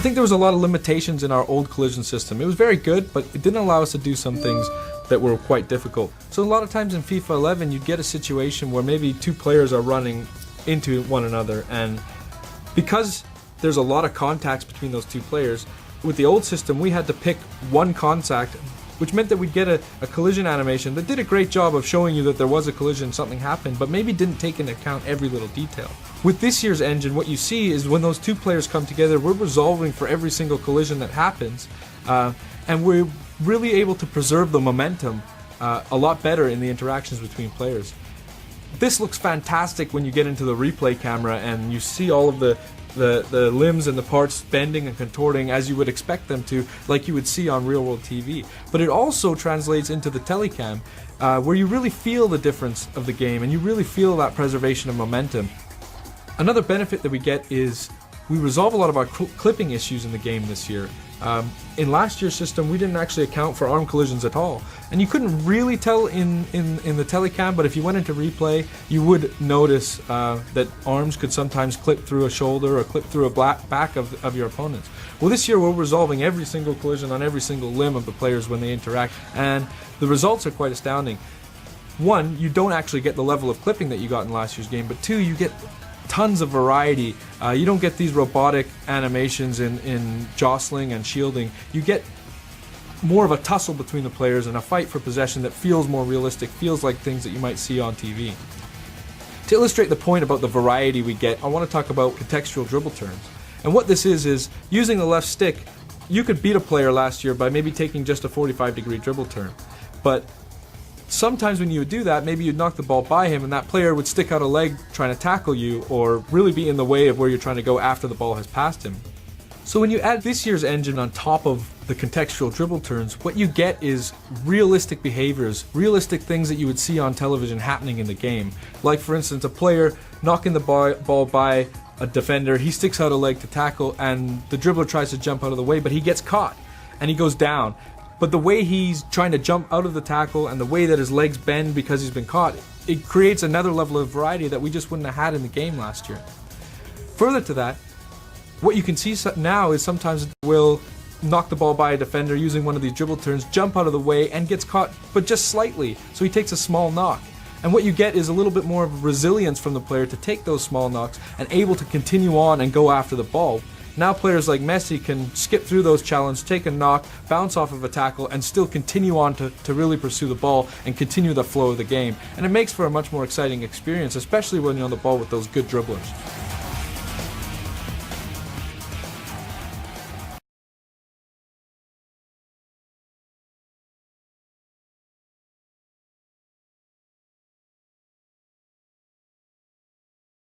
think there was a lot of limitations in our old collision system. It was very good, but it didn't allow us to do some things that were quite difficult. So a lot of times in FIFA 11, you'd get a situation where maybe two players are running into one another, and because there's a lot of contacts between those two players, with the old system we had to pick one contact, which meant that we'd get a collision animation that did a great job of showing you that there was a collision, something happened, but maybe didn't take into account every little detail. With this year's engine, what you see is when those two players come together, we're resolving for every single collision that happens, and we're really able to preserve the momentum a lot better in the interactions between players. This looks fantastic when you get into the replay camera and you see all of the limbs and the parts bending and contorting as you would expect them to, like you would see on real-world TV. But it also translates into the telecam, where you really feel the difference of the game and you really feel that preservation of momentum. Another benefit that we get is we resolve a lot of our clipping issues in the game this year. In last year's system, we didn't actually account for arm collisions at all, and you couldn't really tell in the telecam, but if you went into replay, you would notice that arms could sometimes clip through a shoulder or clip through a back of your opponents. Well, this year we're resolving every single collision on every single limb of the players when they interact, and the results are quite astounding. One, you don't actually get the level of clipping that you got in last year's game, but two, you get tons of variety. You don't get these robotic animations in jostling and shielding. You get more of a tussle between the players and a fight for possession that feels more realistic, feels like things that you might see on TV. To illustrate the point about the variety we get, I want to talk about contextual dribble turns. And what this is using the left stick, you could beat a player last year by maybe taking just a 45-degree dribble turn. But sometimes when you would do that, maybe you'd knock the ball by him and that player would stick out a leg trying to tackle you or really be in the way of where you're trying to go after the ball has passed him. So when you add this year's engine on top of the contextual dribble turns, what you get is realistic behaviors, realistic things that you would see on television happening in the game. Like for instance, a player knocking the ball by a defender, he sticks out a leg to tackle and the dribbler tries to jump out of the way, but he gets caught and he goes down. But the way he's trying to jump out of the tackle and the way that his legs bend because he's been caught, it creates another level of variety that we just wouldn't have had in the game last year. Further to that, what you can see now is sometimes we'll knock the ball by a defender using one of these dribble turns, jump out of the way and gets caught, but just slightly, so he takes a small knock. And what you get is a little bit more of resilience from the player to take those small knocks and able to continue on and go after the ball. Now players like Messi can skip through those challenges, take a knock, bounce off of a tackle, and still continue on to really pursue the ball and continue the flow of the game. And it makes for a much more exciting experience, especially when you're on the ball with those good dribblers.